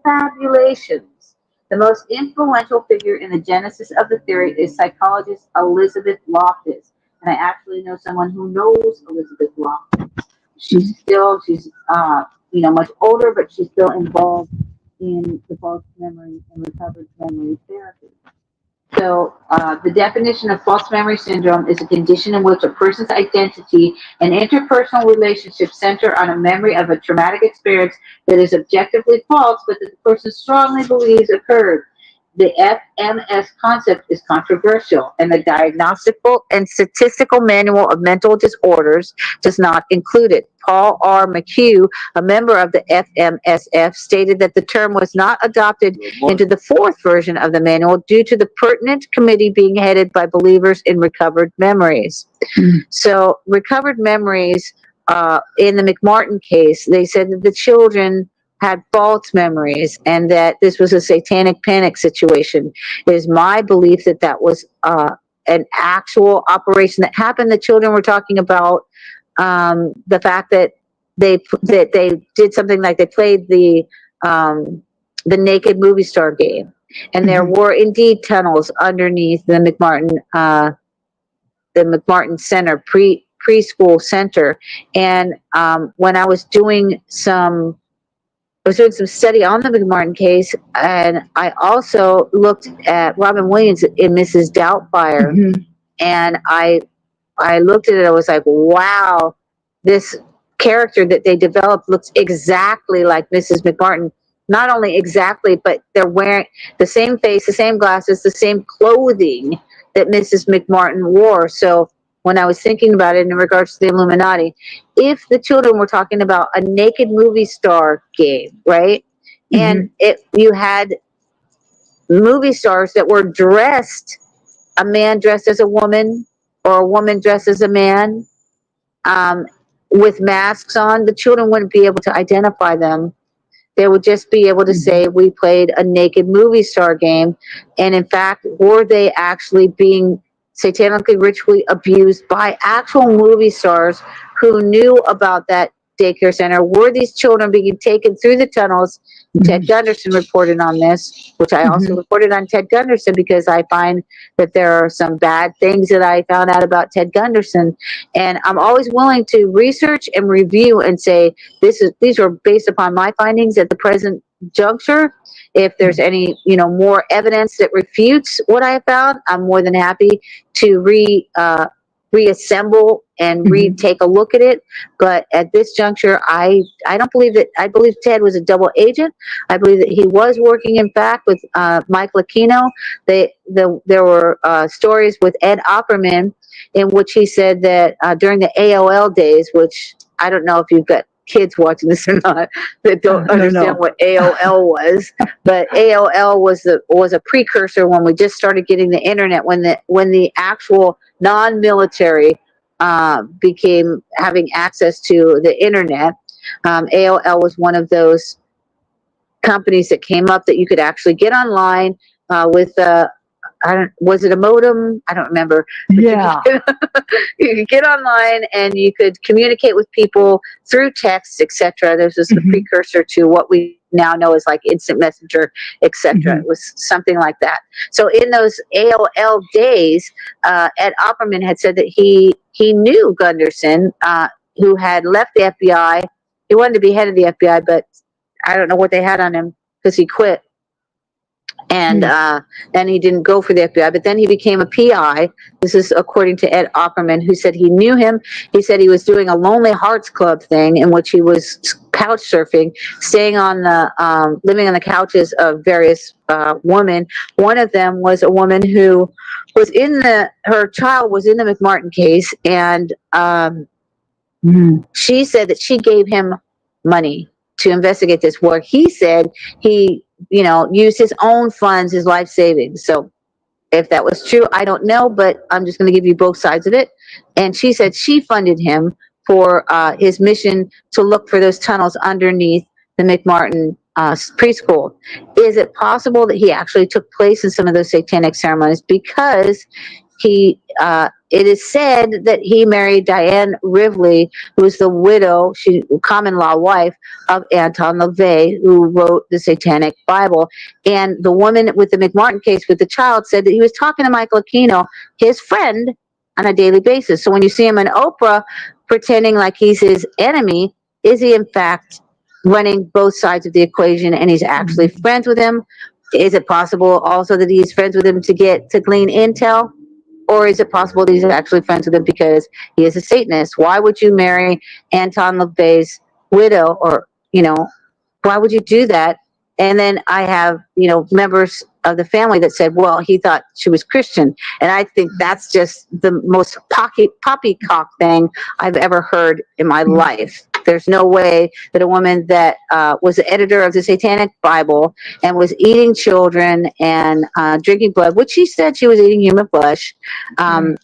confabulations. The most influential figure in the genesis of the theory is psychologist Elizabeth Loftus. And I actually know someone who knows Elizabeth Loftus. She's much older, but she's still involved in the false memory and recovered memory therapy. So, the definition of false memory syndrome is a condition in which a person's identity and interpersonal relationships center on a memory of a traumatic experience that is objectively false, but that the person strongly believes occurred. The FMS concept is controversial, and the Diagnostical and Statistical Manual of Mental Disorders does not include it. Paul R. McHugh, a member of the FMSF, stated that the term was not adopted into the fourth version of the manual due to the pertinent committee being headed by believers in recovered memories. So, recovered memories, in the McMartin case, they said that the children had false memories and that this was a satanic panic situation. It is my belief that that was an actual operation that happened. The children were talking about the fact that they did something like they played the naked movie star game, and there were indeed tunnels underneath the McMartin Center preschool center. And when I was doing some study on the McMartin case, and I also looked at Robin Williams in Mrs. Doubtfire, and I looked at it. I was like, wow, this character that they developed looks exactly like Mrs. McMartin. Not only exactly, but they're wearing the same face, the same glasses, the same clothing that Mrs. McMartin wore. So when I was thinking about it in regards to the Illuminati, if the children were talking about a naked movie star game, right? And you had movie stars that were dressed, a man dressed as a woman or a woman dressed as a man, with masks on, the children wouldn't be able to identify them. They would just be able to say, we played a naked movie star game. And in fact, were they actually being satanically ritually abused by actual movie stars who knew about that daycare center? Were these children being taken through the tunnels? Ted Gunderson reported on this, which I also reported on Ted Gunderson because I find that there are some bad things that I found out about Ted Gunderson. And I'm always willing to research and review and say, these are based upon my findings at the present juncture. If there's any, more evidence that refutes what I have found, I'm more than happy to reassemble and take a look at it. But at this juncture, I don't believe that. I believe Ted was a double agent. I believe that he was working, in fact, with Mike Lucchino. There were stories with Ed Opperman in which he said that during the AOL days, which I don't know if you've got kids watching this or not that don't understand what AOL was, but AOL was a precursor when we just started getting the internet, when the actual non-military became having access to the internet. AOL was one of those companies that came up that you could actually get online with was it a modem? I don't remember. Yeah. You could get online and you could communicate with people through text, etc. This was the precursor to what we now know as like instant messenger, etc. It was something like that. So in those AOL days, Ed Opperman had said that he knew Gunderson, who had left the FBI. He wanted to be head of the FBI, but I don't know what they had on him because he quit. And then he didn't go for the FBI, but then he became a PI. This is according to Ed Opperman, who said he knew him. He said he was doing a Lonely Hearts Club thing in which he was couch surfing, staying on the, living on the couches of various women. One of them was a woman who was her child was in the McMartin case, and she said that she gave him money to investigate this, where he said he used his own funds, his life savings. So if that was true, I don't know, but I'm just going to give you both sides of it. And she said she funded him for his mission to look for those tunnels underneath the McMartin preschool. Is it possible that he actually took place in some of those satanic ceremonies? Because it is said that he married Diane Rivley, who was the widow, common law wife of Anton LaVey, who wrote the Satanic Bible. And the woman with the McMartin case with the child said that he was talking to Michael Aquino, his friend, on a daily basis. So when you see him in Oprah pretending like he's his enemy, is he in fact running both sides of the equation and he's actually friends with him? Is it possible also that he's friends with him to glean intel? Or is it possible that he's actually friends with him because he is a Satanist? Why would you marry Anton LaVey's widow? Or, why would you do that? And then I have, members of the family that said, well, he thought she was Christian. And I think that's just the most poppycock thing I've ever heard in my life. There's no way that a woman that was the editor of the Satanic Bible and was eating children and drinking blood, which she said she was eating human flesh. I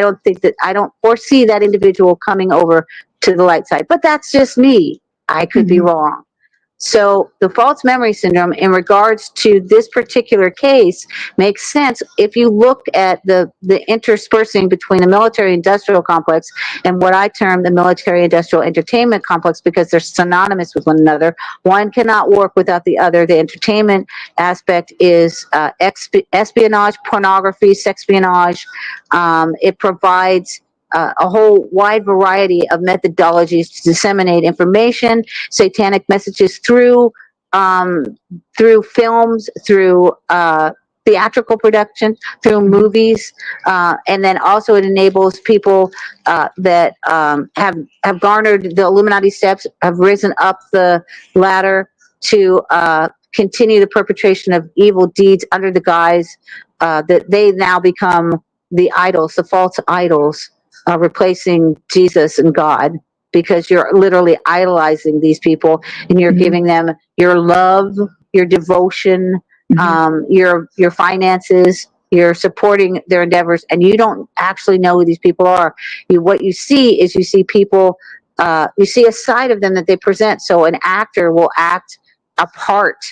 don't foresee that individual coming over to the light side. But that's just me. I could be wrong. So the false memory syndrome in regards to this particular case makes sense if you look at the interspersing between the military-industrial complex and what I term the military-industrial entertainment complex, because they're synonymous with one another. One cannot work without the other. The entertainment aspect is espionage, pornography, sexpionage. It provides a whole wide variety of methodologies to disseminate information, satanic messages through films, through theatrical production, through movies, and then also it enables people that have garnered the Illuminati steps, have risen up the ladder to continue the perpetration of evil deeds under the guise that they now become the idols, the false idols. Replacing Jesus and God, because you're literally idolizing these people and you're giving them your love, your devotion, your finances, you're supporting their endeavors, and you don't actually know who these people are. What you see is you see people, you see a side of them that they present. So an actor will act a part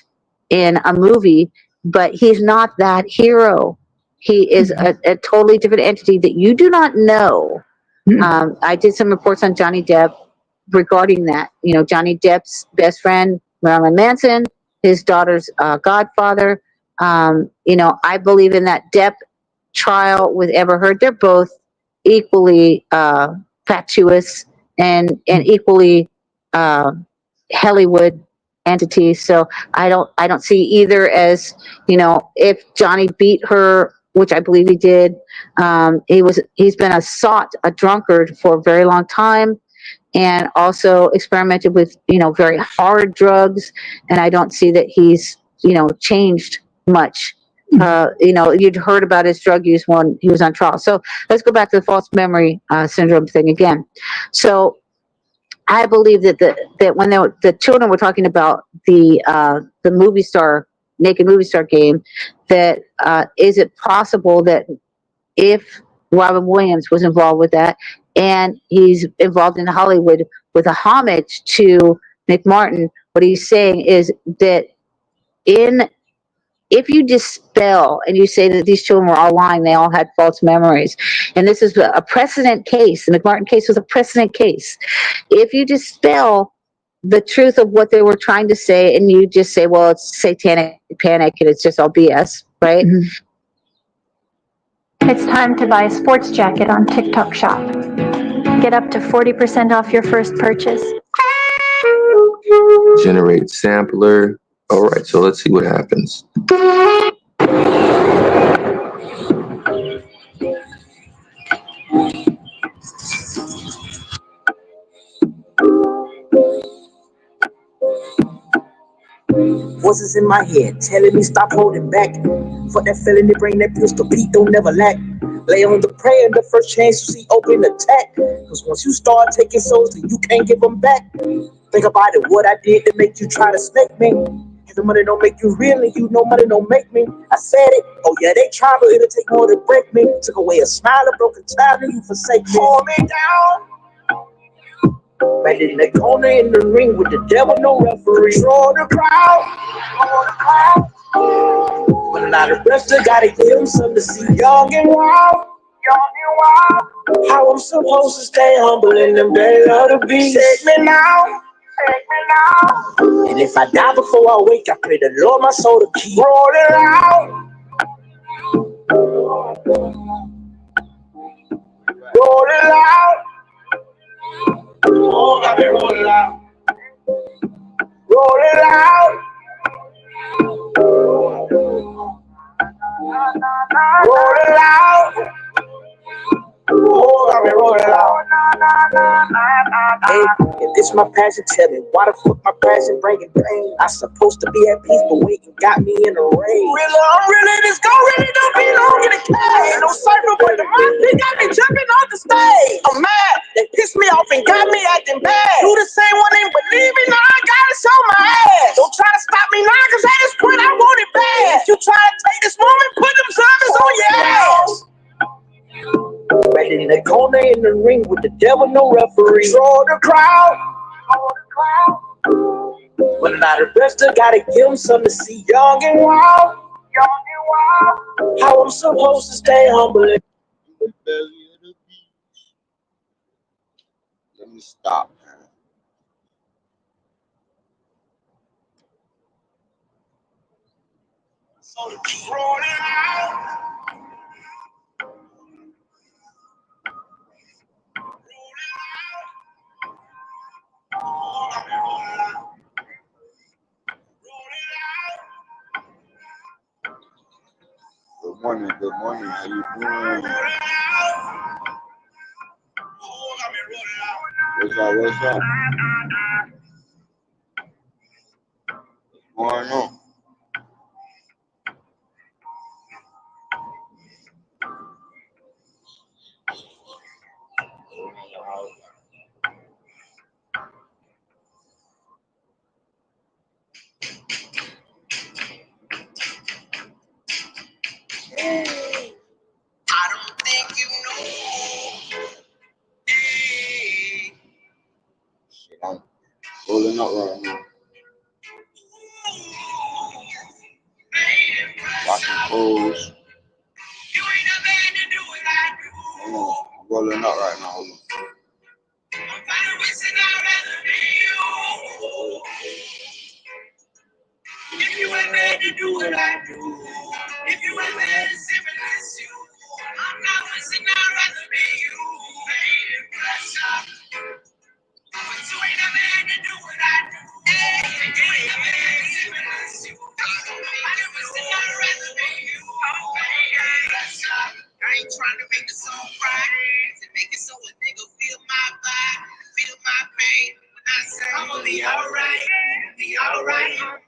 in a movie, but he's not that hero. He is a totally different entity that you do not know. I did some reports on Johnny Depp regarding that. Johnny Depp's best friend, Marilyn Manson, his daughter's godfather. I believe in that Depp trial with Amber Heard. They're both equally fatuous and equally Hollywood entities. So I don't see either as, if Johnny beat her, which I believe he did. He's been a drunkard for a very long time, and also experimented with, very hard drugs. And I don't see that he's, changed much. You'd heard about his drug use when he was on trial. So let's go back to the false memory syndrome thing again. So I believe that when the children were talking about the movie star, naked movie star game, that is it possible that if Robin Williams was involved with that, and he's involved in Hollywood with a homage to McMartin, what he's saying is that if you dispel and you say that these children were all lying, they all had false memories, and this is a precedent case, the McMartin case was a precedent case. If you dispel the truth of what they were trying to say and you just say, well, it's satanic panic and it's just all BS, right? It's time to buy a sports jacket on TikTok Shop. Get up to 40% off your first purchase. Generate sampler. All right, so let's see what happens. Voices in my head telling me stop holding back. For that feeling to bring that pistol, Pete don't never lack. Lay on the prayer, the first chance you see open attack. Cause once you start taking souls, then you can't give them back. Think about it, what I did to make you try to snake me. If the money don't make you real, and you know money don't make me. I said it, oh yeah, they try, but it'll take more to break me. Took away a smile, a broken child, and you forsake me. Hold me down. Right in the corner in the ring with the devil, no referee. Control the crowd. When I out of breath, still gotta give them something to see. Young and wild. How I'm supposed to stay humble in them days of the beast? Take me now. And if I die before I wake, I pray the Lord my soul to keep rolling out. Rolling out. Oh, I've been rolling out. Rolling out. Rolling out. Oh, I've been rolling out. Hey, if this my passion, tell me why the fuck my passion bringing pain? I supposed to be at peace, but waiting got me in a rage. I'm really, this go really don't belong in the cage. No cipher, but the mind they got me jumping off the stage. I'm mad, they pissed me off and got me acting bad. You the same one ain't believe me, now I gotta show my ass. Don't try to stop me now, cause at this point I want it bad. If you try to take this moment, put them zombies on your ass. Right in the corner in the ring with the devil, no referee. Draw the crowd. But not the rest, I gotta give them something to see. Young and wild. How I'm supposed to stay humble. Let me stop, man. So to keep rolling out. Good morning, how you doing? What's up? What's going on? I don't think you know. Hey. Shit, I'm rolling up right now. Washing clothes. You ain't a man to do what I do. Hold on, I'm rolling up right now. Hold on. I'm fine wishing I'd rather be you. If you ain't made to do what I do, if you ain't made to symbolize you, I'm not wishing I'd rather be you. Hey, pressure. But you ain't a man to do what I do. Hey, you ain't a man to symbolize you. I'm not wishing I'd rather be you. Hey, pressure. I ain't trying to make the song right, to make it so a nigga feel my vibe, feel my pain. When I say I'ma be alright, be alright. All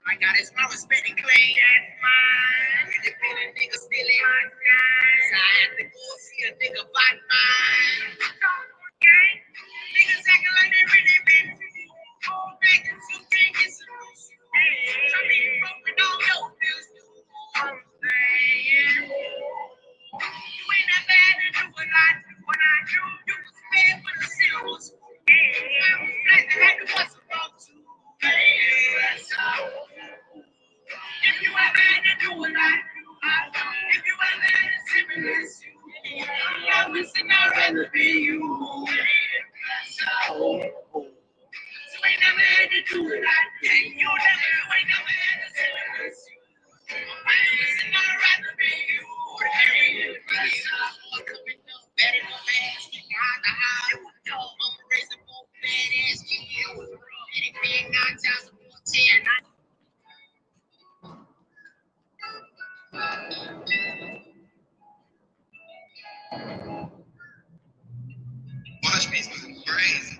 I got is my respect and claim that's mine. Independent nigga still in my time. So I have to go see a nigga fight mine. Niggas acting like they really been through. Back in 2 can't get some news. I mean, broken all your bills. I'm saying, you ain't that bad to do what I do. What I do, you was made with a silver spoon. I was blessed to have to bust a rock too. If you ain't mad to do what I do, if you ain't mad to symbolize you, I'm not wishing I'd rather be you. You ain't never had to do what I do. You ain't never had to symbolize you. I'm wishing I'd rather be you. I'm coming up better than last. I'm raising more badass kids. Anything 9 times 10. Watch me, crazy.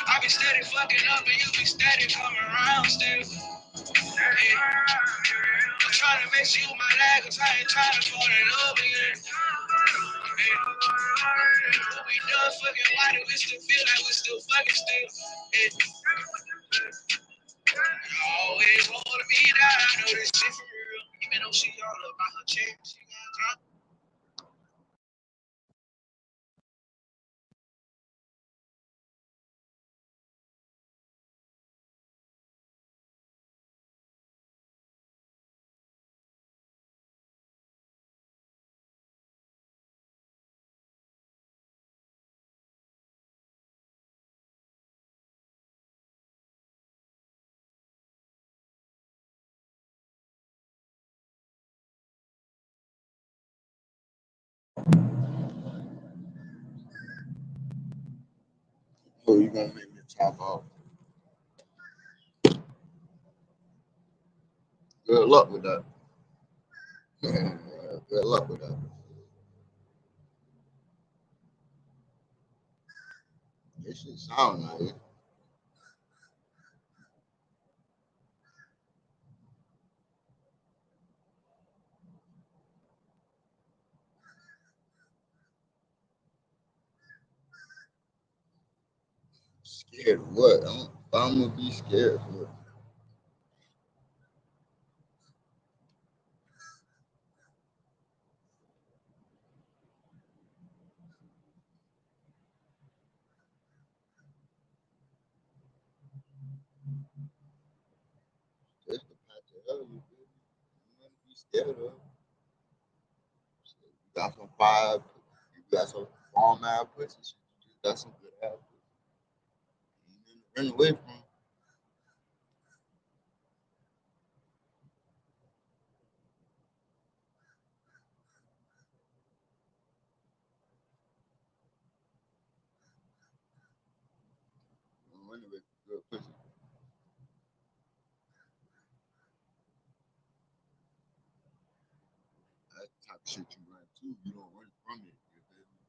I be steady fucking up and you be steady coming around still. I'm trying to make sure you my lag, cause I ain't trying to fall in love again. We done fucking, why do we still feel like we still fucking still? Oh, Oh, you gonna make me top off? Good luck with that. Good luck with that. This shit sound nice. Scared of what? I'm gonna be scared for it. Just the patch of hell you feel me? You gonna be scared of. You got some fire, you got some farm ass pussy shit. You just got some good ass pussy. Ain't nothing to run away from. Don't run away from good pussy. That's the type of shit you run to. You don't run from it. You feel me?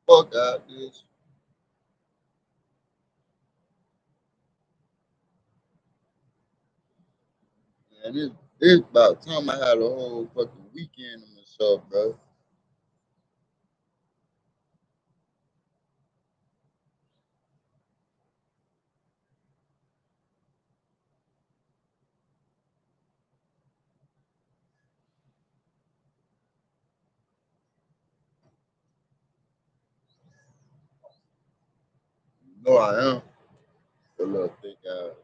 Fuck that bitch. Man, this about time I had a whole fucking weekend to myself, bro. You know I am. A little thick ass.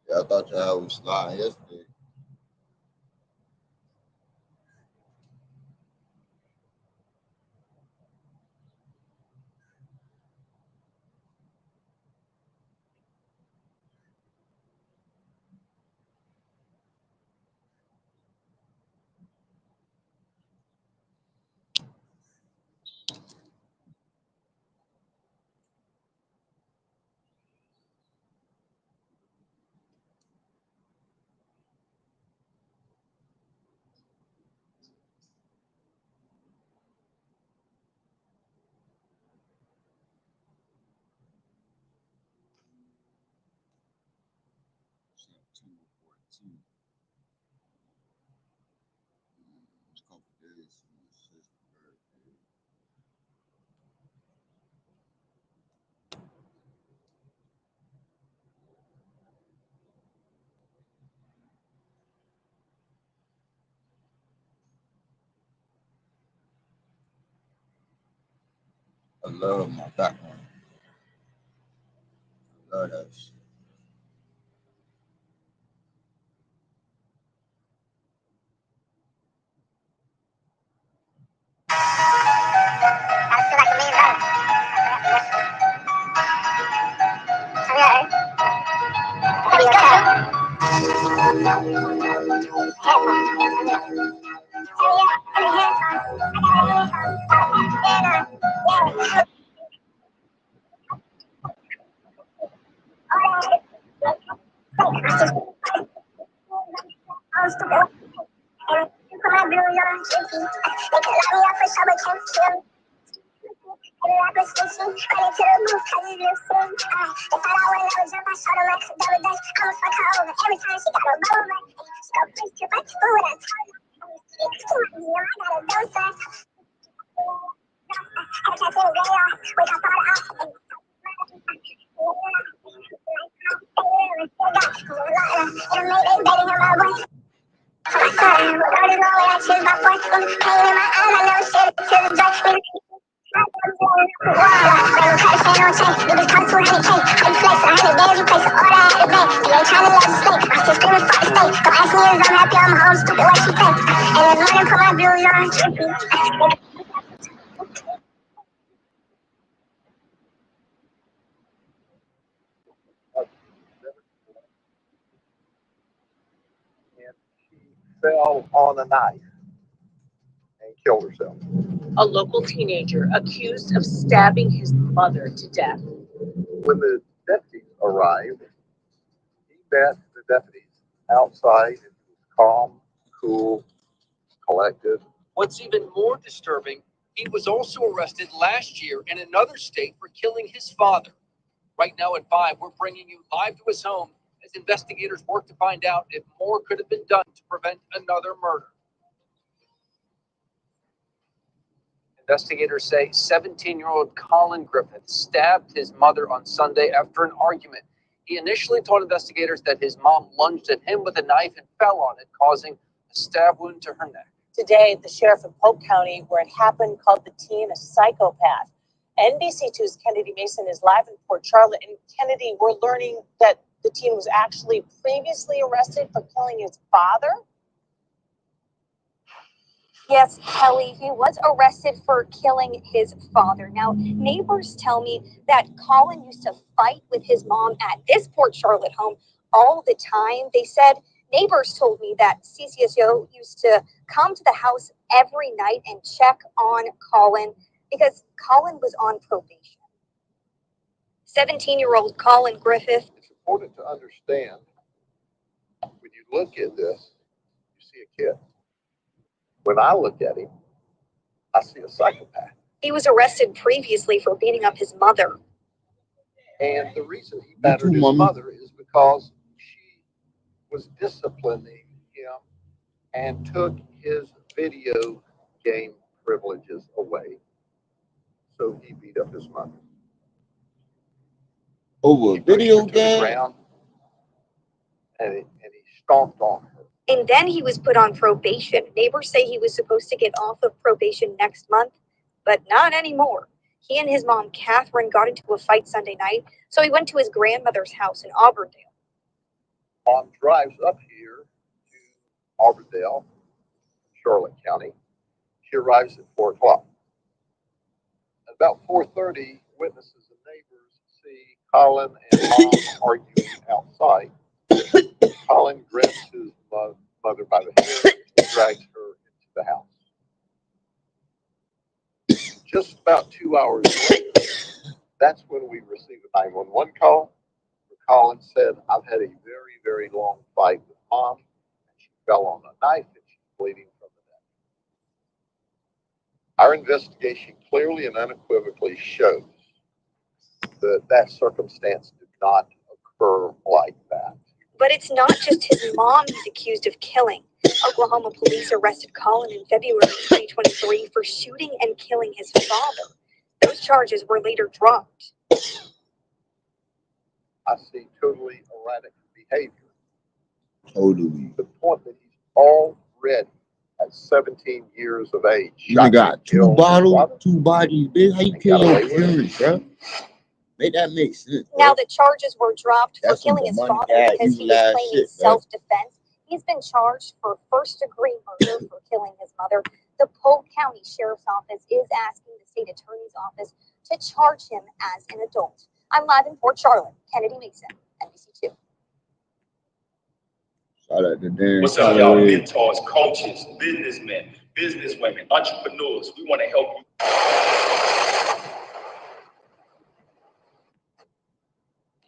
Yeah, I thought y'all was sliding yesterday. September 14th. It's a couple days from my sister's birthday. I love my background. I love that shit. And she fell on a knife and killed herself. A local teenager accused of stabbing his mother to death. When the deputies arrived, he met the deputies outside and was calm, cool, collected. What's even more disturbing, he was also arrested last year in another state for killing his father. Right now at 5, we're bringing you live to his home as investigators work to find out if more could have been done to prevent another murder. Investigators say 17-year-old Colin Griffith stabbed his mother on Sunday after an argument. He initially told investigators that his mom lunged at him with a knife and fell on it, causing a stab wound to her neck. Today, the sheriff of Polk County, where it happened, called the teen a psychopath. NBC2's Kennedy Mason is live in Port Charlotte. And Kennedy, we're learning that the teen was actually previously arrested for killing his father. Yes, Kelly, he was arrested for killing his father. Now, neighbors tell me that Colin used to fight with his mom at this Port Charlotte home all the time. They said neighbors told me that CCSO used to come to the house every night and check on Colin because Colin was on probation. 17-year-old Colin Griffith. It's important to understand when you look at this, you see a kid. When I look at him, I see a psychopath. He was arrested previously for beating up his mother. And the reason he battered his mother is because she was disciplining him and took his video game privileges away. So he beat up his mother. Over a video To the game? ground, and he stomped on her. And then he was put on probation. Neighbors say he was supposed to get off of probation next month, but not anymore. He and his mom, Catherine, got into a fight Sunday night, so he went to his grandmother's house in Auburndale. Mom drives up here to Auburndale, Charlotte County. She arrives at 4 o'clock. At about 4:30, witnesses and neighbors see Colin and Mom arguing outside. Colin grabs his mother by the hair and drags her into the house. Just about 2 hours later, that's when we received a 911 call. Colin said, "I've had a very, very long fight with Mom. She fell on a knife and she's bleeding from the neck." Our investigation clearly and unequivocally shows that that circumstance did not occur like that. But it's not just his mom he's accused of killing. Oklahoma police arrested Colin in February 2023 for shooting and killing his father. Those charges were later dropped. I see totally erratic behavior. Totally. To the point that he's already at 17 years of age. You done got two Killed his bottles, father. two bodies, bitch. How you And kill got your away with it. parents, bro? Make that make sense, bro. Now the charges were dropped for That's some killing his demonic father ass because he evil was ass claiming shit, bro. self-defense. He's been charged for first-degree murder for killing his mother. The Polk County Sheriff's Office is asking the state attorney's office to charge him as an adult. I'm live in Fort Charlotte. Kennedy Mason, NBC2. Shout out to Dan. What's up, y'all? Mentors, coaches, businessmen, businesswomen, entrepreneurs. We want to help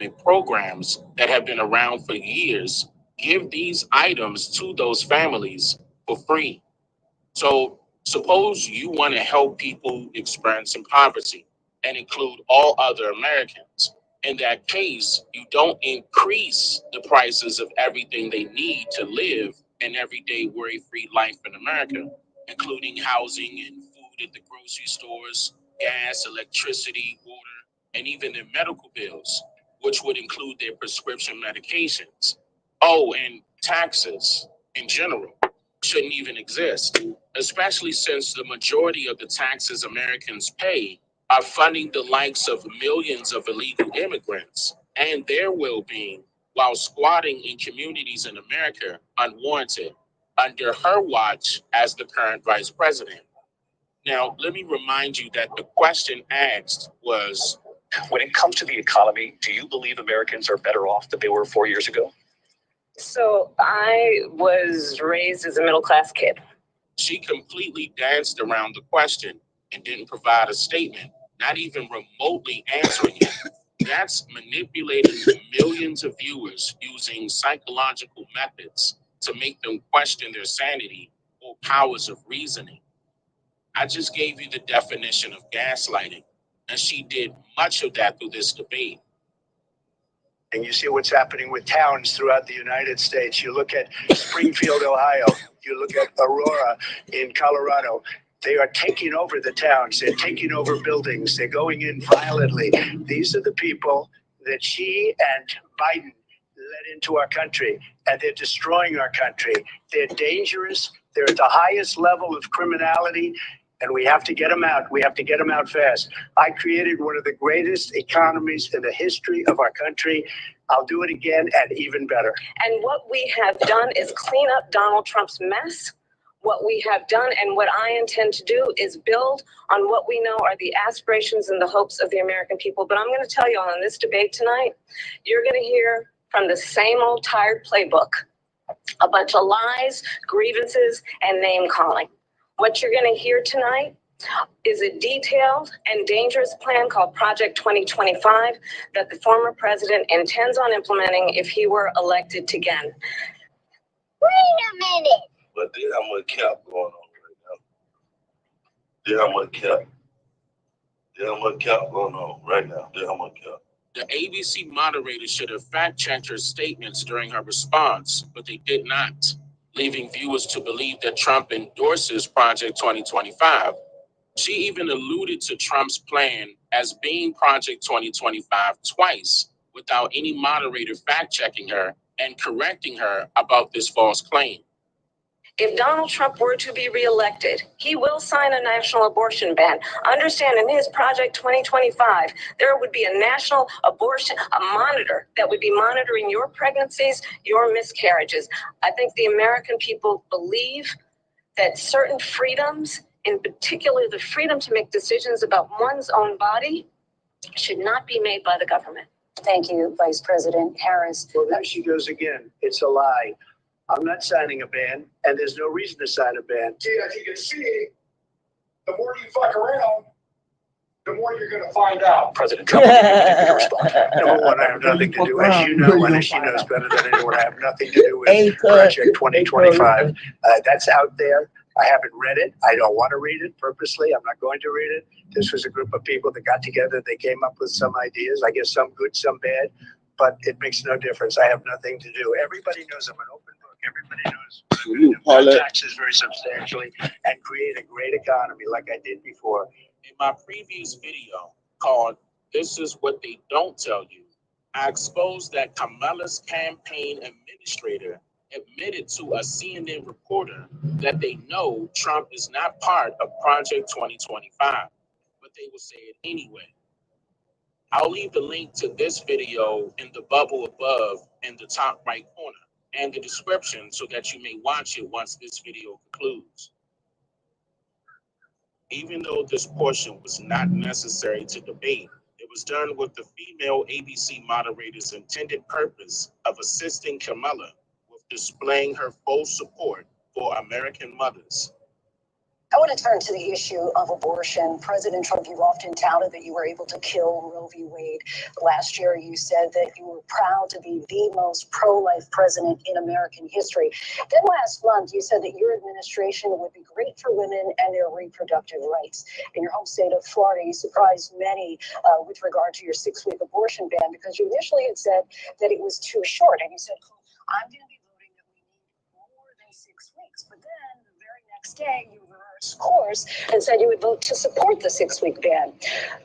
you. Programs that have been around for years give these items to those families for free. So suppose you want to help people experiencing poverty and include all other Americans. In that case, you don't increase the prices of everything they need to live an everyday worry-free life in America, including housing and food at the grocery stores, gas, electricity, water, and even their medical bills, which would include their prescription medications. Oh, and taxes in general shouldn't even exist, especially since the majority of the taxes Americans pay are funding the likes of millions of illegal immigrants and their well-being while squatting in communities in America unwarranted under her watch as the current vice president. Now, let me remind you that the question asked was, when it comes to the economy, do you believe Americans are better off than they were 4 years ago? So I was raised as a middle-class kid. She completely danced around the question and didn't provide a statement, not even remotely answering it. That's manipulating millions of viewers using psychological methods to make them question their sanity or powers of reasoning. I just gave you the definition of gaslighting, and she did much of that through this debate. And you see what's happening with towns throughout the United States. You look at Springfield, Ohio. You look at Aurora in Colorado. They are taking over the towns. They're taking over buildings. They're going in violently. These are the people that she and Biden led into our country, and they're destroying our country. They're dangerous. They're at the highest level of criminality, and we have to get them out. We have to get them out fast. I created one of the greatest economies in the history of our country. I'll do it again and even better. And what we have done is clean up Donald Trump's mess. What we have done and what I intend to do is build on what we know are the aspirations and the hopes of the American people. But I'm going to tell you on this debate tonight, you're going to hear from the same old tired playbook, a bunch of lies, grievances, and name calling. What you're going to hear tonight is a detailed and dangerous plan called Project 2025 that the former president intends on implementing if he were elected again. Wait a minute. But there's how much cap going on right now. There's how much cap. There's how much cap going on right now. There's how much cap. The ABC moderator should have fact-checked her statements during her response, but they did not, leaving viewers to believe that Trump endorses Project 2025. She even alluded to Trump's plan as being Project 2025 twice without any moderator fact-checking her and correcting her about this false claim. If Donald Trump were to be reelected, he will sign a national abortion ban. Understand, in his Project 2025, there would be a national abortion, a monitor that would be monitoring your pregnancies, your miscarriages. I think the American people believe that certain freedoms, in particular the freedom to make decisions about one's own body, should not be made by the government. Thank you, Vice President Harris. Well, there she goes again. It's a lie. I'm not signing a ban, and there's no reason to sign a ban. See, as you can see, the more you fuck around, the more you're going to find out. President Trump, respond. Number one, I have nothing to do, as you know, and as she knows better than anyone, I have nothing to do with Project 2025. That's out there. I haven't read it. I don't want to read it purposely. I'm not going to read it. This was a group of people that got together. They came up with some ideas. I guess some good, some bad, but it makes no difference. I have nothing to do. Everybody knows I'm an open book. Everybody knows I'm going to taxes very substantially and create a great economy like I did before. In my previous video called This Is What They Don't Tell You, I exposed that Kamala's campaign administrator admitted to a CNN reporter that they know Trump is not part of Project 2025, but they will say it anyway. I'll leave the link to this video in the bubble above in the top right corner and the description so that you may watch it once this video concludes. Even though this portion was not necessary to debate, it was done with the female ABC moderator's intended purpose of assisting Kamala with displaying her full support for American mothers. I want to turn to the issue of abortion. President Trump, you've often touted that you were able to kill Roe v. Wade. Last year, you said that you were proud to be the most pro-life president in American history. Then last month, you said that your administration would be great for women and their reproductive rights. In your home state of Florida, you surprised many with regard to your 6-week abortion ban because you initially had said that it was too short. And you said, I'm going to be voting that we need more than 6 weeks. But then the very next day, you reversed course and said you would vote to support the 6-week ban.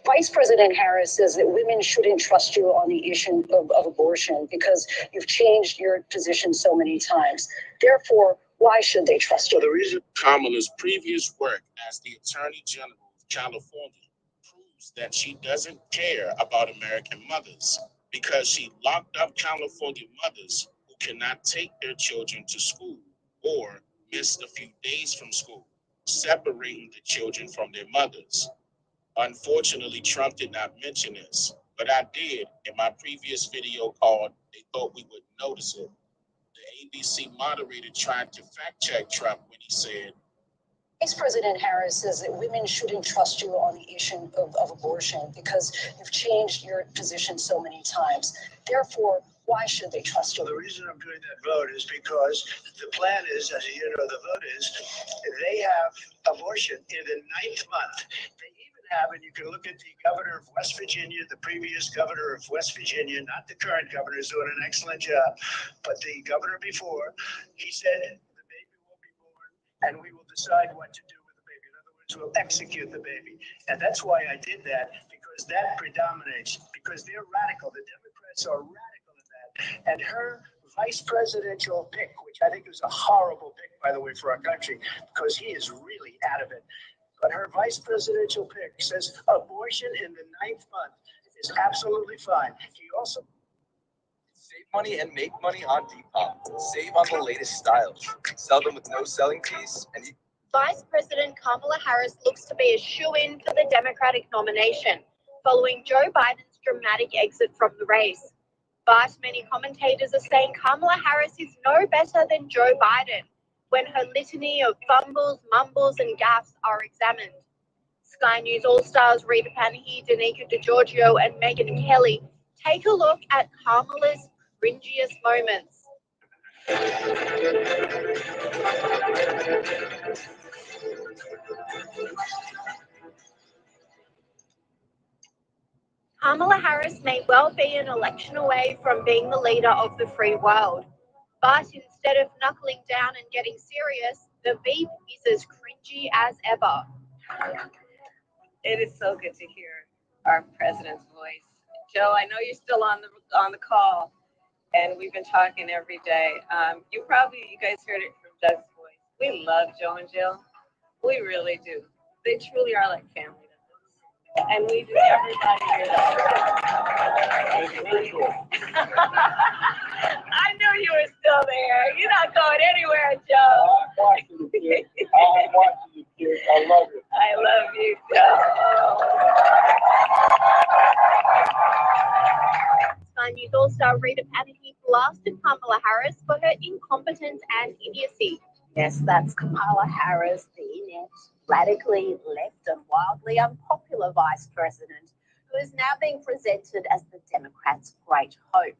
Vice President Harris says that women shouldn't trust you on the issue of abortion because you've changed your position so many times. Therefore, why should they trust you? The reason Kamala's previous work as the Attorney General of California proves that she doesn't care about American mothers because she locked up California mothers who cannot take their children to school or missed a few days from school, separating the children from their mothers. Unfortunately, Trump did not mention this, but I did in my previous video called They Thought We Wouldn't Notice It. The ABC moderator tried to fact check Trump when he said, Vice President Harris says that women shouldn't trust you on the issue of abortion because you've changed your position so many times. Therefore, why should they trust you? The reason I'm doing that vote is because the plan is, as you know, the vote is they have abortion in the 9th month. They even have, and you can look at the governor of West Virginia, the previous governor of West Virginia, not the current governor, is doing an excellent job, but the governor before, he said the baby will be born and we will decide what to do with the baby. In other words, we'll execute the baby. And that's why I did that, because that predominates, because they're radical. The Democrats are radical. And her vice presidential pick, which I think is a horrible pick, by the way, for our country, because he is really out of it. But her vice presidential pick says abortion in the 9th month is absolutely fine. He also save money and make money on Depop. Save on the latest styles. Sell them with no selling fees. And Vice President Kamala Harris looks to be a shoo-in for the Democratic nomination, following Joe Biden's dramatic exit from the race. But many commentators are saying Kamala Harris is no better than Joe Biden when her litany of fumbles, mumbles, and gaffes are examined. Sky News All-Stars Rita Panahi, Danica DiGiorgio, and Megyn Kelly take a look at Kamala's cringiest moments. Kamala Harris may well be an election away from being the leader of the free world. But instead of knuckling down and getting serious, the beef is as cringy as ever. It is so good to hear our president's voice. Joe, I know you're still on the call, and we've been talking every day. You guys heard it from Doug's voice. We love Joe and Jill. We really do. They truly are like family. And we do everybody here. I knew you were still there. You're not going anywhere, Joe. I'm watching you, kid. I'm watching you, kid. I love it. I love you, Joe. Sky News All-Star Rita Panahi blasted Kamala Harris for her incompetence and idiocy. Yes, that's Kamala Harris, the inept, radically left and wildly unpopular vice president, who is now being presented as the Democrats' great hope.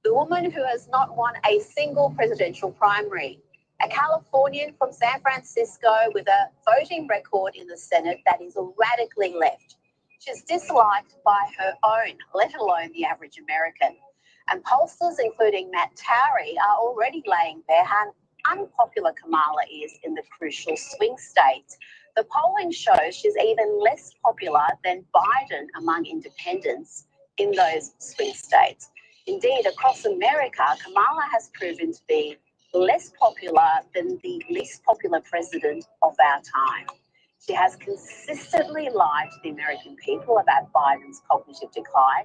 The woman who has not won a single presidential primary, a Californian from San Francisco with a voting record in the Senate that is radically left. She's disliked by her own, let alone the average American. And pollsters, including Matt Towery, are already laying bare how unpopular Kamala is in the crucial swing states. The polling shows she's even less popular than Biden among independents in those swing states. Indeed, across America, Kamala has proven to be less popular than the least popular president of our time. She has consistently lied to the American people about Biden's cognitive decline,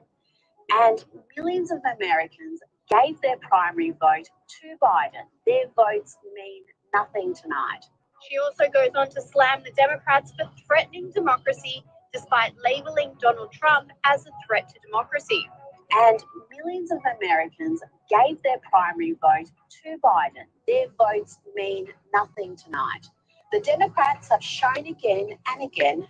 and millions of Americans gave their primary vote to Biden. Their votes mean nothing tonight. She also goes on to slam the Democrats for threatening democracy, despite labeling Donald Trump as a threat to democracy. And millions of Americans gave their primary vote to Biden. Their votes mean nothing tonight. The Democrats have shown again and again,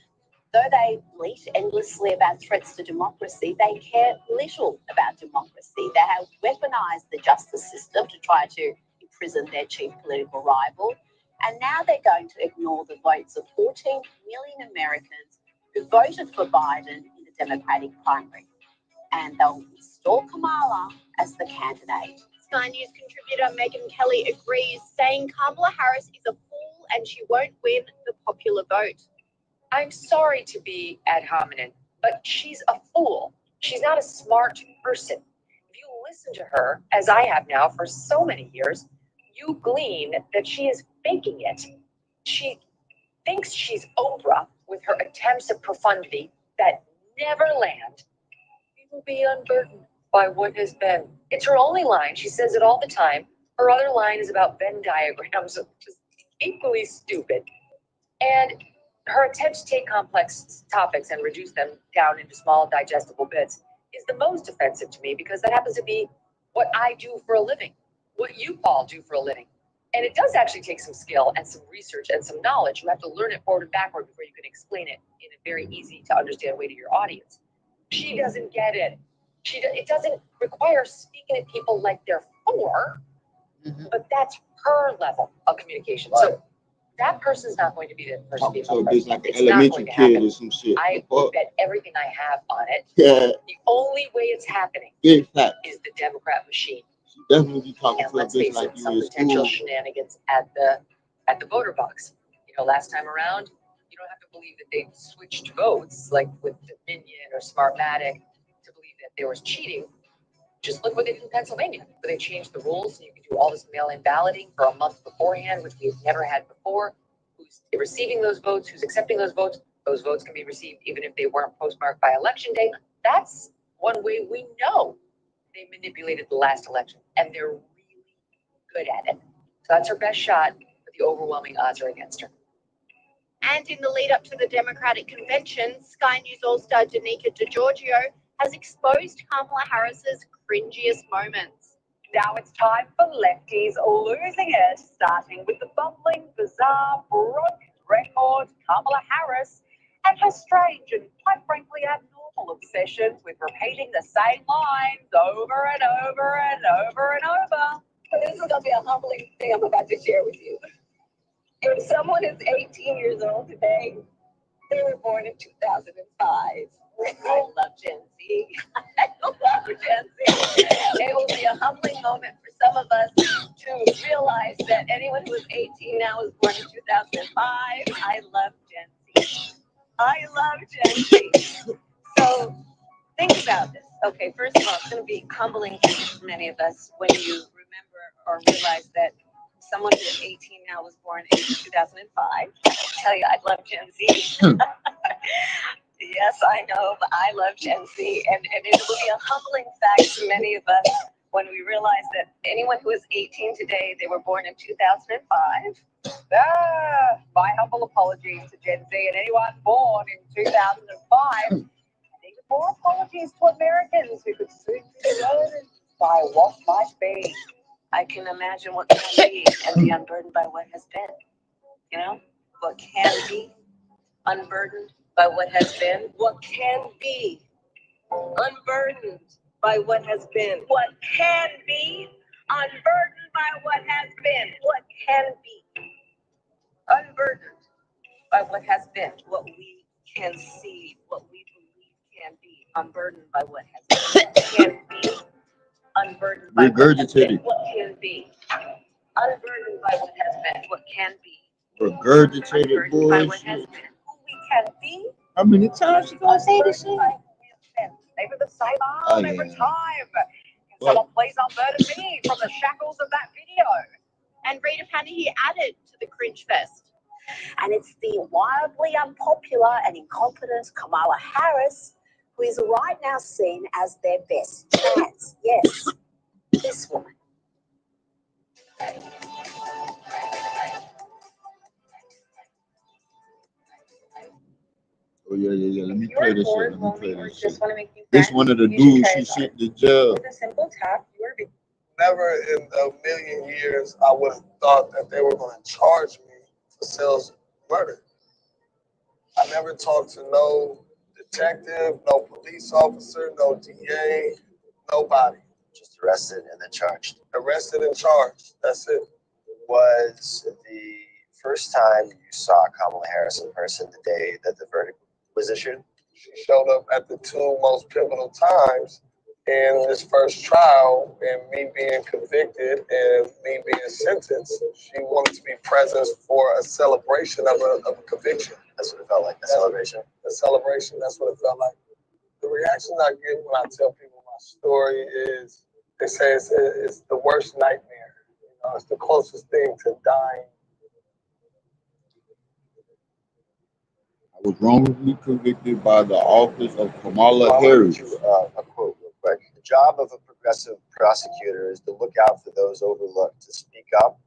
though they bleat endlessly about threats to democracy, they care little about democracy. They have weaponized the justice system to try to imprison their chief political rival. And now they're going to ignore the votes of 14 million Americans who voted for Biden in the Democratic primary. And they'll install Kamala as the candidate. Sky News contributor Megyn Kelly agrees, saying Kamala Harris is a fool and she won't win the popular vote. I'm sorry to be ad hominem, but she's a fool. She's not a smart person. If you listen to her, as I have now for so many years, you glean that she is faking it. She thinks she's Oprah with her attempts at profundity that never land. You will be unburdened by what has been. It's her only line. She says it all the time. Her other line is about Venn diagrams, just equally stupid. And her attempt to take complex topics and reduce them down into small, digestible bits is the most offensive to me, because that happens to be what I do for a living, what you all do for a living. And it does actually take some skill and some research and some knowledge. You have to learn it forward and backward before you can explain it in a very easy to understand way to your audience. She doesn't get it. It doesn't require speaking at people like they're four, but that's her level of communication. Right. So that person's not going to be the person to be So my it's president. like an It's not elementary going to kid happen. or some shit. I Fuck. bet everything I have on it. Yeah. The only way it's happening Big fact. is the Democrat machine. She definitely be talking And to a let's bitch face like it, you some in potential school. shenanigans at the voter box. You know, last time around, you don't have to believe that they switched votes like with Dominion or Smartmatic to believe that there was cheating. Just look what they did in Pennsylvania, where they changed the rules and you can do all this mail-in balloting for a month beforehand, which we've never had before. Who's receiving those votes? Who's accepting those votes? Those votes can be received even if they weren't postmarked by election day. That's one way we know they manipulated the last election, and they're really good at it. So that's her best shot, but the overwhelming odds are against her. And in the lead up to the Democratic convention, Sky News All-Star Danica DiGiorgio has exposed Kamala Harris's cringiest moments. Now it's time for lefties losing it, starting with the bumbling, bizarre, broken record Kamala Harris and her strange and quite frankly abnormal obsessions with repeating the same lines over and over and over and over. This is going to be a humbling thing I'm about to share with you. If someone is 18 years old today, they were born in 2005. I love Gen Z. I love Gen Z. It will be a humbling moment for some of us to realize that anyone who is 18 now was born in 2005. I love Gen Z. I love Gen Z. So think about this. Okay, first of all, it's going to be humbling for many of us when you remember or realize that someone who is 18 now was born in 2005. I tell you, I love Gen Z. Yes, I know, but I love Gen Z. And it will be a humbling fact to many of us when we realize that anyone who is 18 today, they were born in 2005. My humble apologies to Gen Z and anyone born in 2005. And even more apologies to Americans who could soon be burdened by what might be. I can imagine what can be and be unburdened by what has been. You know, what can be unburdened by what has been. What can be unburdened by what has been. What can be unburdened by what has been. What can be unburdened by what has been. What we can see, what we believe can be unburdened by what has been. What can be unburdened by what has been. Regurgitated. What can be unburdened by what has been. What can be Regurgitated unburdened by what has bullshit. been. Who we can be. How many times you gonna say this shit? Maybe the same Oh, arm every yeah. time. Can What? someone please unburden me from the shackles of that video? And Rita Panahi added to the cringe fest. And it's the wildly unpopular and incompetent Kamala Harris who is right now seen as their best chance. Yes, this woman. Oh yeah. Let me play this shit. Let me play this shit. Just want to make you This friends, one of the use your dudes she credit card. sent to jail. With a simple tap, you are Never in a million years I would have thought that they were going to charge me for sales murder. I never talked to no detective, no police officer, no DA, nobody. Just arrested and then charged. Arrested and charged. That's it. Was the first time you saw Kamala Harris in person the day that the verdict was issued? She showed up at the two most pivotal times in this first trial, and me being convicted and me being sentenced. She wanted to be present for a celebration of a conviction. That's what it felt like, a celebration. A celebration, that's what it felt like. The reaction I get when I tell people my story is, they say it's the worst nightmare. You know, it's the closest thing to dying. I was wrongfully convicted by the office of Kamala Harris. A quote real quick. The job of a progressive prosecutor is to look out for those overlooked, to speak up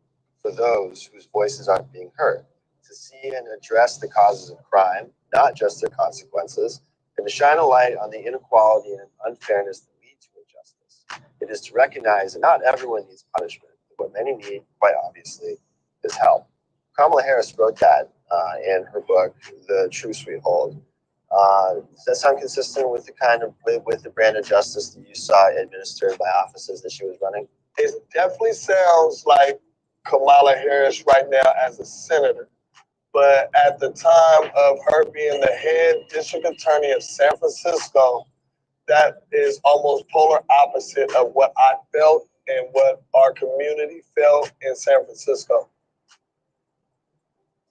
for those whose voices aren't being heard, to see and address the causes of crime, not just their consequences, and to shine a light on the inequality and unfairness that lead to injustice. It is to recognize that not everyone needs punishment, but what many need, quite obviously, is help. Kamala Harris wrote that in her book, The Truth We Hold. Does that sound consistent with the brand of justice that you saw administered by offices that she was running? It definitely sounds like Kamala Harris right now as a senator. But at the time of her being the head district attorney of San Francisco, that is almost polar opposite of what I felt and what our community felt in San Francisco.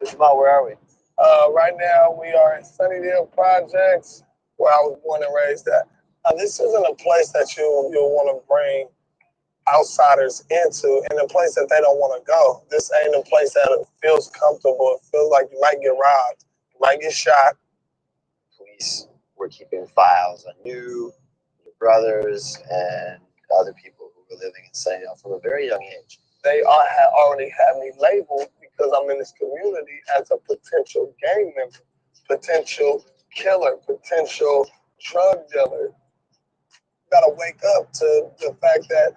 Jamal, where are we? Right now, we are in Sunnydale Projects, where I was born and raised at. Now, this isn't a place that you'll want to bring outsiders into, and a place that they don't want to go. This ain't a place that feels comfortable. It feels like you might get robbed, you might get shot. Police were keeping files on you, your brothers, and other people who were living in Sunnydale from a very young age. They already had me labeled because I'm in this community as a potential gang member, potential killer, potential drug dealer. You gotta wake up to the fact that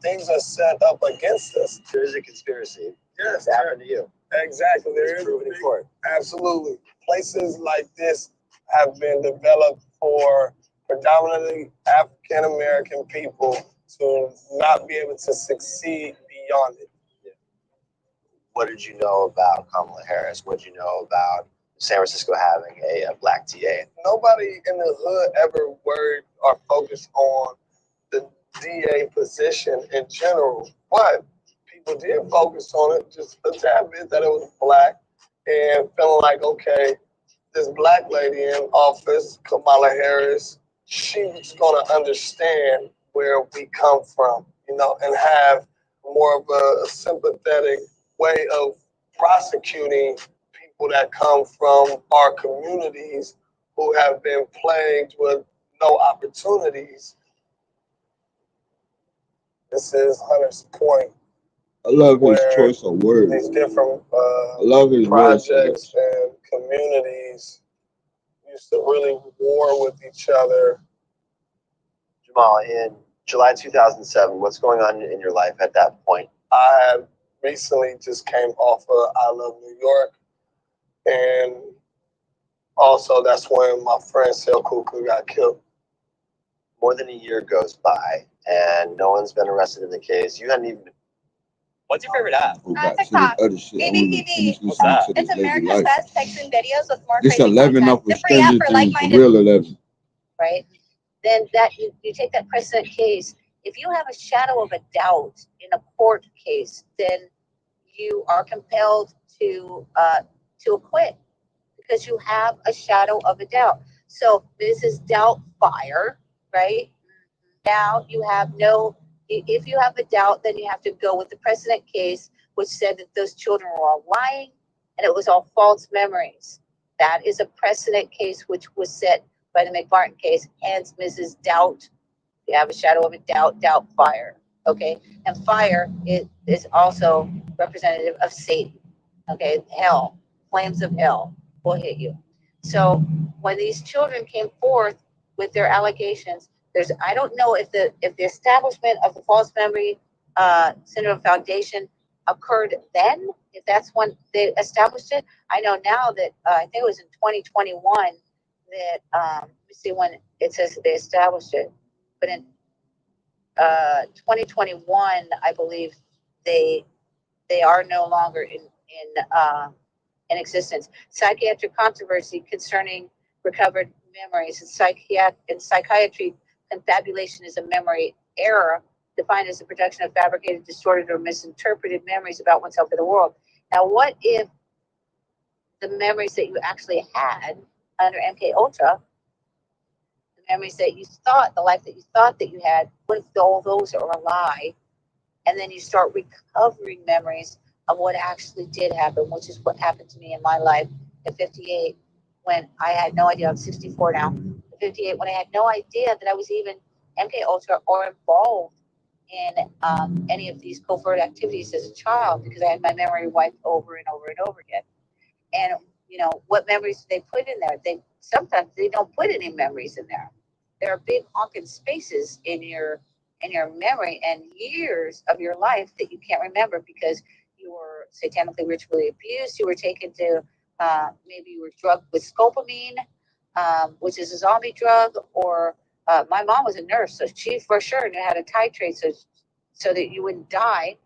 things are set up against us. There is a conspiracy. Yes, it happened to you. Exactly. There is proven in court. Absolutely. Places like this have been developed for predominantly African American people to not be able to succeed beyond it. What did you know about Kamala Harris? What did you know about San Francisco having a black TA? Nobody in the hood ever worried or focused on the DA position in general, but people did focus on it just a tad bit, that it was black, and feeling like, okay, this black lady in office, Kamala Harris, she's gonna understand where we come from, and have more of a sympathetic way of prosecuting people that come from our communities who have been plagued with no opportunities. This is Hunter's Point. I love his choice of words. These different I love his projects and communities used to really war with each other. Jamal, in July 2007, what's going on in your life at that point? I had recently just came off of I Love New York, and also that's when my friend Sel Cuckoo got killed. More than a year goes by, and no one's been arrested in the case. You hadn't even. What's your favorite app? TikTok. BBTV. What's that? It's America's Best Texting Videos with more This crazy 11 content. up with The free app Stranger for Things, the like-minded, real 11. right? Then that you take that precedent case. If you have a shadow of a doubt in a court case, then you are compelled to acquit because you have a shadow of a doubt. So this is doubt fire, right? Now you have no. If you have a doubt, then you have to go with the precedent case, which said that those children were all lying and it was all false memories. That is a precedent case which was set by the McMartin case, hence Mrs. Doubt. You have a shadow of a doubt, doubt, fire. Okay, and fire is also representative of Satan. Okay, hell, flames of hell will hit you. So when these children came forth with their allegations, I don't know if the establishment of the false memory syndrome foundation occurred then, if that's when they established it. I know now that I think it was in 2021 that let me see when it says that they established it, but in 2021, I believe they are no longer in existence. Psychiatric controversy concerning recovered memories. In psychiatry, confabulation is a memory error defined as the production of fabricated, distorted, or misinterpreted memories about oneself or the world. Now, what if the memories that you actually had under MK Ultra, the memories that you thought, the life that you thought that you had, what if all those are a lie? And then you start recovering memories of what actually did happen, which is what happened to me in my life at 58, when I had no idea. I'm 64 now. At 58, when I had no idea that I was even MK Ultra or involved in any of these covert activities as a child, because I had my memory wiped over and over and over again. And you know, what memories do they put in there? Sometimes they don't put any memories in there. There are big honking spaces in your memory and years of your life that you can't remember because you were satanically ritually abused. You were taken to maybe you were drugged with scopolamine, which is a zombie drug, or my mom was a nurse, so she for sure knew how to titrate so that you wouldn't die.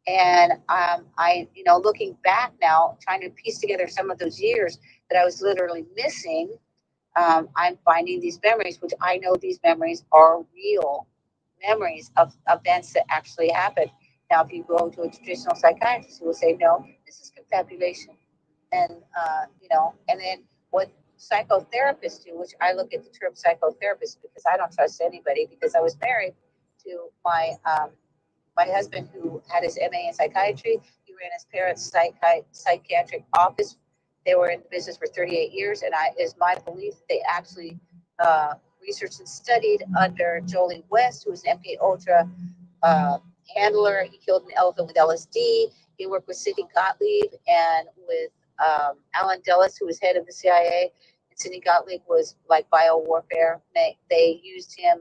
And I, you know, looking back now, trying to piece together some of those years that I was literally missing, I'm finding these memories, which I know these memories are real memories of events that actually happened. Now, if you go to a traditional psychiatrist, who will say, no, this is confabulation. And, you know, and then what psychotherapists do, which I look at the term psychotherapist because I don't trust anybody, because I was married to my husband who had his MA in psychiatry. He ran his parents' psychiatric office. They were in the business for 38 years, and it's my belief that they actually researched and studied under Jolie West, who was an MK Ultra handler. He killed an elephant with LSD. He worked with Sidney Gottlieb and with Alan Dulles, who was head of the CIA. And Sidney Gottlieb was like biowarfare. They used him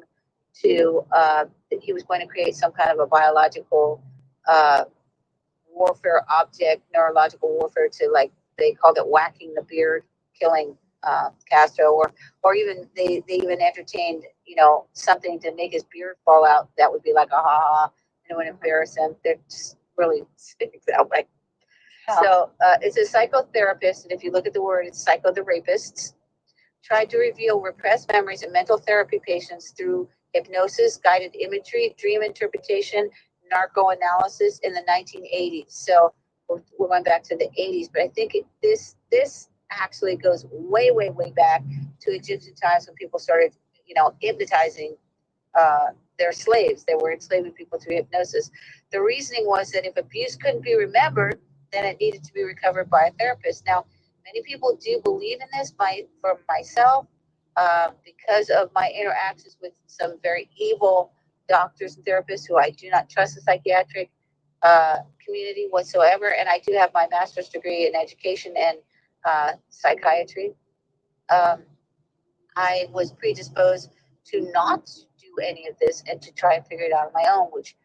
to, he was going to create some kind of a biological warfare object, neurological warfare to, like, they called it whacking the beard, killing Castro, or even they even entertained, you know, something to make his beard fall out. That would be like a ha-ha, and it would embarrass him. They're just really sick that way. So it's a psychotherapist, and if you look at the word, it's psycho the rapists, tried to reveal repressed memories in mental therapy patients through hypnosis, guided imagery, dream interpretation, narco-analysis in the 1980s. So we went back to the 80s, but I think this actually goes way, way, way back to Egyptian times when people started, you know, hypnotizing their slaves. They were enslaving people through hypnosis. The reasoning was that if abuse couldn't be remembered, then it needed to be recovered by a therapist. Now, many people do believe in this. For myself, because of my interactions with some very evil doctors and therapists who I do not trust the psychiatric community whatsoever, and I do have my master's degree in education and psychiatry. I was predisposed to not do any of this and to try and figure it out on my own, which,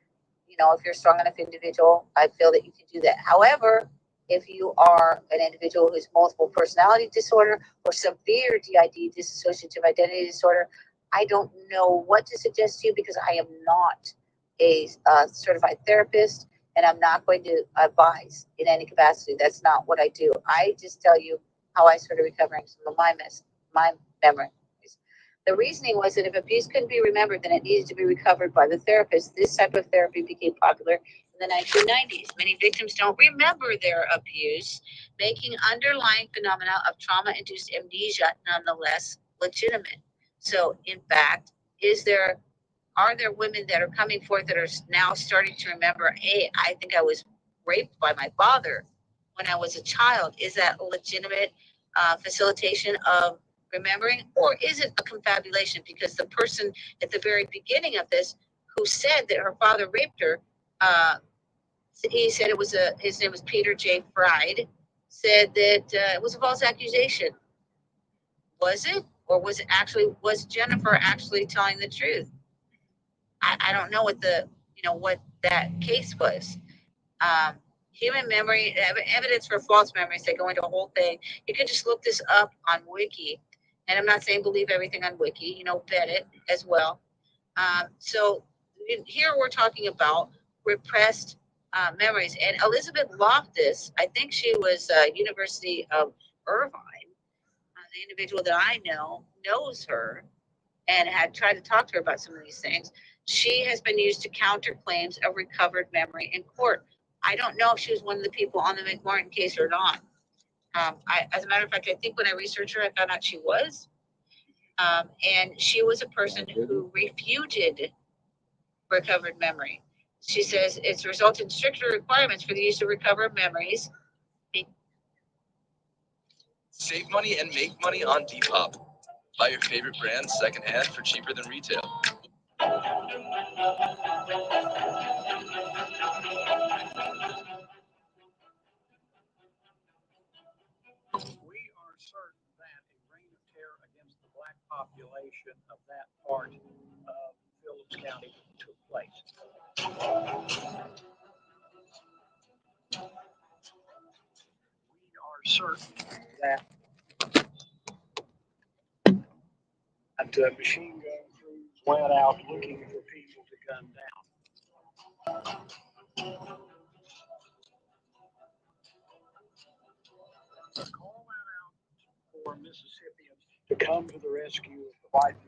you know, if you're a strong enough individual, I feel that you can do that. However, if you are an individual who's multiple personality disorder or severe DID, dissociative identity disorder, I don't know what to suggest to you because I am not a certified therapist, and I'm not going to advise in any capacity. That's not what I do. I just tell you how I started recovering some of my memories. The reasoning was that if abuse couldn't be remembered, then it needed to be recovered by the therapist. This type of therapy became popular in the 1990s. Many victims don't remember their abuse, making underlying phenomena of trauma-induced amnesia nonetheless legitimate. So, in fact, are there women that are coming forth that are now starting to remember, hey, I think I was raped by my father when I was a child. Is that a legitimate facilitation of remembering, or is it a confabulation? Because the person at the very beginning of this who said that her father raped her, he said his name was Peter J. Fried, said that it was a false accusation. Was it? Or was Jennifer actually telling the truth? I don't know what what that case was. Human memory, evidence for false memories, they go into a whole thing. You can just look this up on Wiki. And I'm not saying believe everything on Wiki, vet it as well. So here we're talking about repressed memories. And Elizabeth Loftus, I think she was University of Irvine. The individual that I know knows her and had tried to talk to her about some of these things. She has been used to counter claims of recovered memory in court. I don't know if she was one of the people on the McMartin case or not. As a matter of fact, I think when I researched her, I found out she was. And she was a person who refuted recovered memory. She says it's resulted in stricter requirements for the use of recovered memories. Save money and make money on Depop. Buy your favorite brand secondhand for cheaper than retail. We are certain that a reign of terror against the black population of that part of Phillips County took place. We are certain that machine gun crews went out looking for people to gun down. Call that out for Mississippians to come to the rescue of the white